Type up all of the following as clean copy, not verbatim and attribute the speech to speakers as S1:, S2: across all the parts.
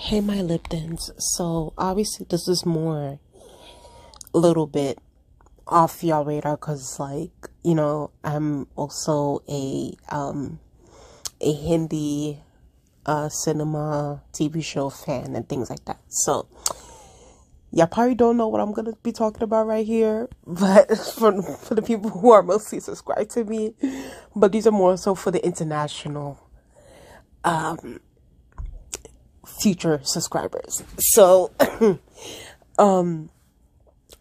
S1: Hey, my Liptons. So, obviously, this is more a little bit off y'all radar because, I'm also a Hindi cinema TV show fan and things like that. So, y'all probably don't know what I'm gonna be talking about right here, but for the people who are mostly subscribed to me, but these are more so for the international future subscribers. So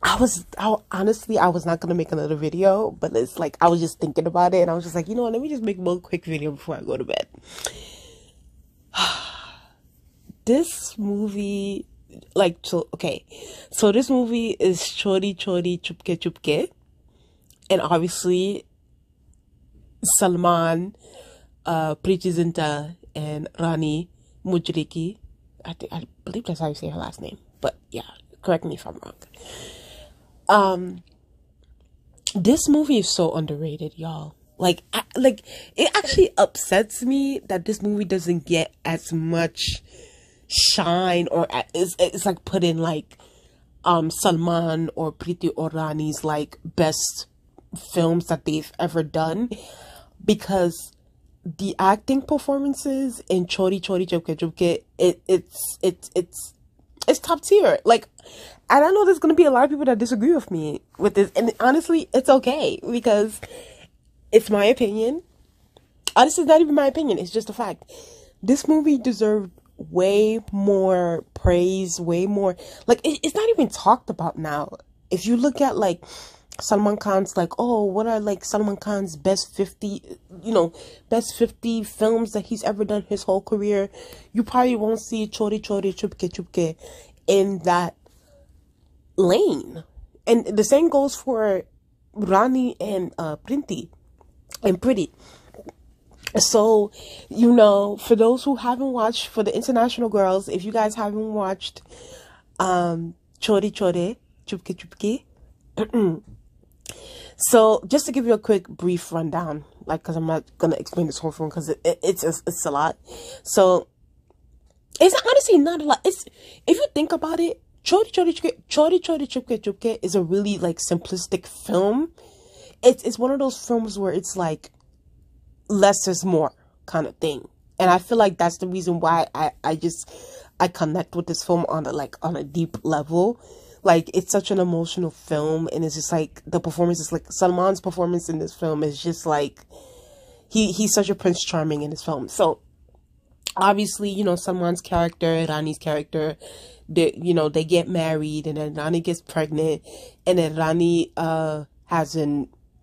S1: honestly I was not gonna make another video, but it's like I was just thinking about it and I was just like, you know what, let me just make one quick video before I go to bed. This movie, so this movie is Chori, Chori, Chupke, Chupke, and obviously Salman, Preity, Zinta, and Rani Mujriki. I believe that's how you say her last name, but yeah, correct me if I'm wrong. This movie is so underrated, y'all. It actually upsets me that this movie doesn't get as much shine, or it's like put in like Salman or Preity or Rani's like best films that they've ever done, because the acting performances in Chori Chori Chupke Chupke, it's top tier. Like, and I know there's gonna be a lot of people that disagree with me with this, and honestly, it's okay because it's my opinion. Honestly, it's not even my opinion; it's just a fact. This movie deserved way more praise, way more. Like, it's not even talked about now. If you look at like Salman Khan's, like, oh, what are like Salman Khan's best 50 films that he's ever done his whole career, you probably won't see Chori Chori Chupke Chupke in that lane. And the same goes for Rani and Preity. So, for those who haven't watched, for the international girls, if you guys haven't watched Chori Chori Chupke Chupke, so just to give you a quick brief rundown, like, because I'm not gonna explain this whole film because it's a lot. So it's honestly not a lot. It's, if you think about it, Chori Chori Chupke Chupke is a really like simplistic film. It's one of those films where it's like less is more kind of thing, and I feel like that's the reason why I connect with this film on a deep level. Like, it's such an emotional film, and it's just like the performance is like Salman's performance in this film is just like he's such a Prince Charming in this film. So obviously, Salman's character, Rani's character, they get married, and then Rani gets pregnant, and then Rani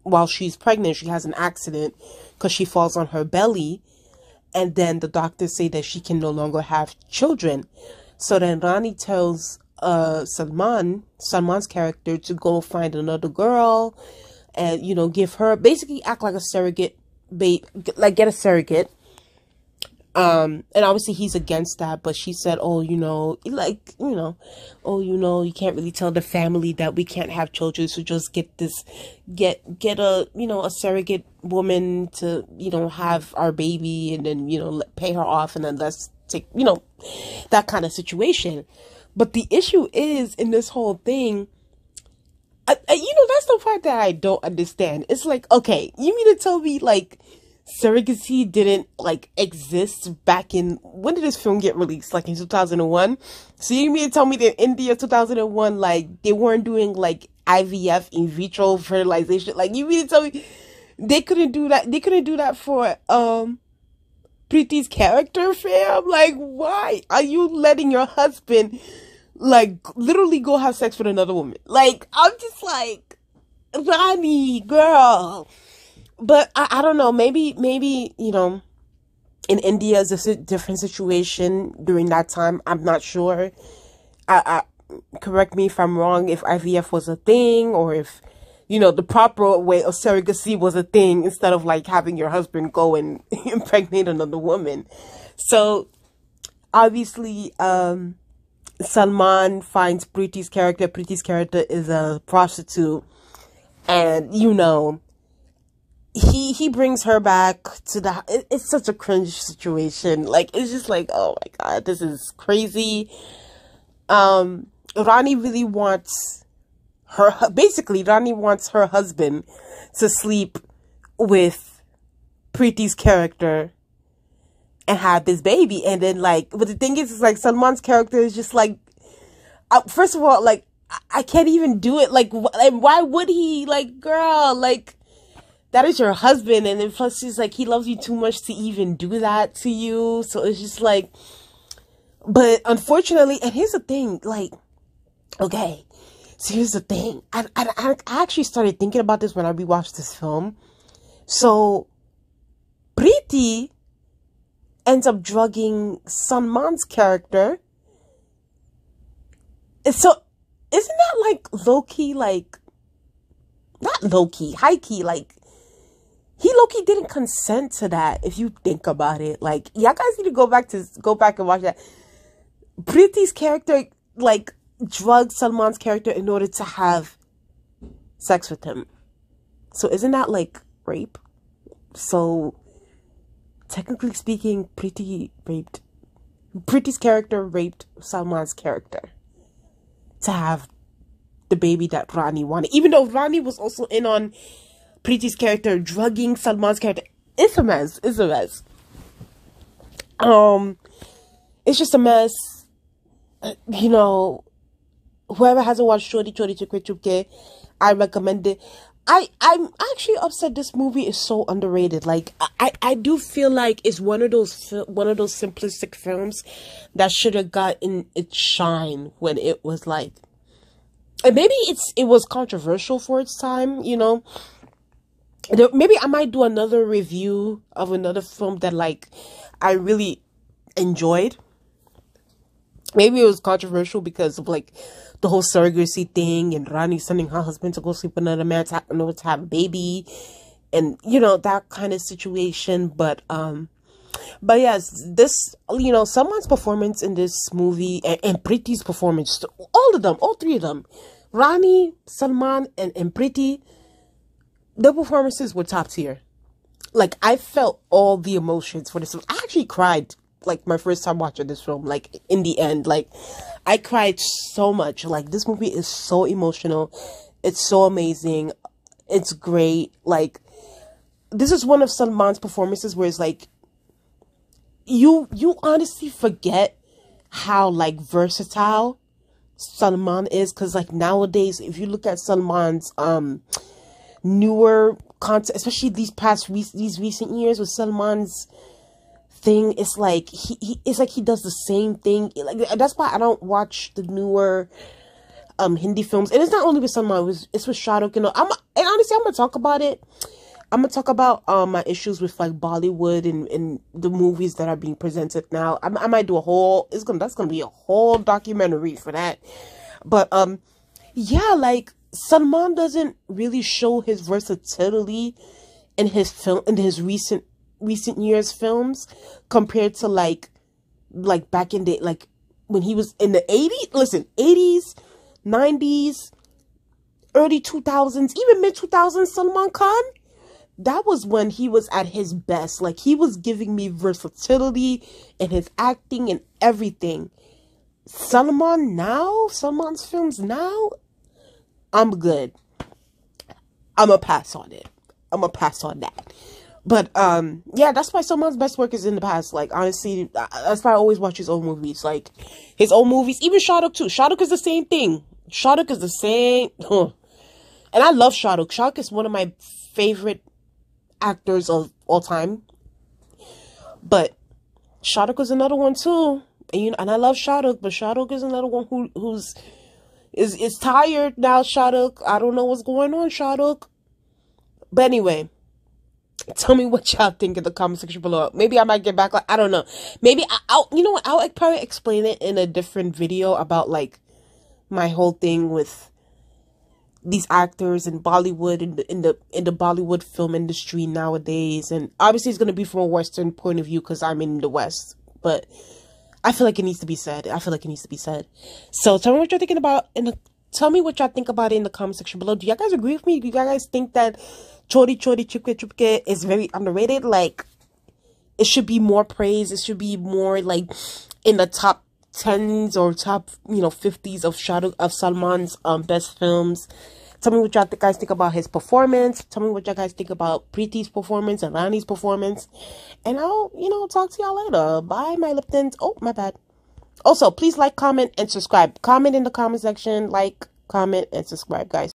S1: while she's pregnant, she has an accident because she falls on her belly, and then the doctors say that she can no longer have children. So then Rani tells Salman's character to go find another girl and, give her, basically act like a surrogate babe, like get a surrogate. And obviously he's against that, but she said, oh, you can't really tell the family that we can't have children, so just get a surrogate woman to, have our baby, and then, pay her off, and then let's take, that kind of situation. But the issue is, in this whole thing, that's the part that I don't understand. It's like, okay, you mean to tell me, like, surrogacy didn't, like, exist back in, when did this film get released? Like, in 2001? So you mean to tell me that in India, 2001, like, they weren't doing, like, IVF, in vitro fertilization? Like, you mean to tell me they couldn't do that? They couldn't do that for, Preeti's character, fam? Like, why are you letting your husband, like, literally go have sex with another woman? Like, I'm just like, Rani, girl. But I don't know, maybe, in India is a different situation during that time. I'm not sure. I correct me if I'm wrong, if IVF was a thing, or if, the proper way of surrogacy was a thing, instead of like having your husband go and impregnate another woman. So obviously, Salman finds Preeti's character. Preeti's character is a prostitute, and he brings her back to it's such a cringe situation. Like, it's just like, oh my god, this is crazy. Rani really wants basically Rani wants her husband to sleep with Preeti's character and have this baby. And then, like, but the thing is like, Salman's character is just like, first of all, like, I can't even do it. Like, why would he? Like, girl, like, that is your husband. And then plus he's like, he loves you too much to even do that to you. So it's just like, but unfortunately, and here's the thing, like, okay, so here's the thing. I actually started thinking about this when I rewatched this film. So Preity ends up drugging Salman's character. And so isn't that like low-key, like, not low-key, high-key, like, he low-key didn't consent to that, if you think about it. Like, y'all guys need to go back and watch that. Preeti's character, like, drugged Salman's character in order to have sex with him. So isn't that like rape? So technically speaking, Preeti's character raped Salman's character to have the baby that Rani wanted. Even though Rani was also in on Preeti's character drugging Salman's character. It's a mess. It's a mess. It's just a mess. You know, whoever hasn't watched Chori, chupke, I recommend it. I'm actually upset this movie is so underrated. Like, I do feel like it's one of those simplistic films that should have gotten its shine when it was like, and maybe it was controversial for its time, you know. Maybe I might do another review of another film that, like, I really enjoyed. Maybe it was controversial because of, like, the whole surrogacy thing and Rani sending her husband to go sleep with another man to have a baby, and, you know, that kind of situation. But yes, this, you know, someone's performance in this movie and Preeti's performance, all three of them, Rani, Salman, and Preity, their performances were top tier. Like, I felt all the emotions for this film. I actually cried, like, my first time watching this film. Like, in the end, like, I cried so much. Like, this movie is so emotional. It's so amazing. It's great. Like, this is one of Salman's performances where it's like, you honestly forget how, like, versatile Salman is. Because, like, nowadays, if you look at Salman's newer content, especially these recent years with Salman's thing, it's like it's like he does the same thing. Like, that's why I don't watch the newer Hindi films. And it's not only with Salman, it's with Shah Rukh, and honestly, I'm gonna talk about it. I'm gonna talk about my issues with, like, Bollywood and the movies that are being presented now. I might do a whole, that's gonna be a whole documentary for that. But yeah, like, Salman doesn't really show his versatility in his recent years films compared to like back in the, like, when he was in the 80s, 90s, early 2000s, even mid 2000s. Salman Khan, that was when he was at his best. Like, he was giving me versatility in his acting and everything. Salman's films now, I'm good. I'm a pass on it. I'm a pass on that. But yeah, that's why Salman's best work is in the past. Like, honestly, that's why I always watch his old movies. Like, his old movies, even Shah Rukh too. Shah Rukh is the same thing. Shah Rukh is the same. And I love Shah Rukh. Shah Rukh is one of my favorite actors of all time. But Shah Rukh is another one too. And I love Shah Rukh, but Shah Rukh is another one who's tired now. Shah Rukh, I don't know what's going on, Shah Rukh. But anyway, tell me what y'all think in the comment section below. Maybe I might get back. I don't know. Maybe I'll you know what? I'll probably explain it in a different video about, like, my whole thing with these actors in Bollywood, in the Bollywood film industry nowadays. And obviously, it's gonna be from a Western point of view because I'm in the West. But I feel like it needs to be said. So tell me what you're thinking about in the Tell me what y'all think about it in the comment section below. Do y'all guys agree with me? Do y'all guys think that Chori Chori Chupke Chupke is very underrated? Like, it should be more praised. It should be more like in the top 10s or top, 50s of Salman's best films. Tell me what y'all guys think about his performance. Tell me what y'all guys think about Preeti's performance and Rani's performance. And I'll, talk to y'all later. Bye, my Liptons. Oh, my bad. Also, please like, comment, and subscribe. Comment in the comment section. Like, comment, and subscribe, guys.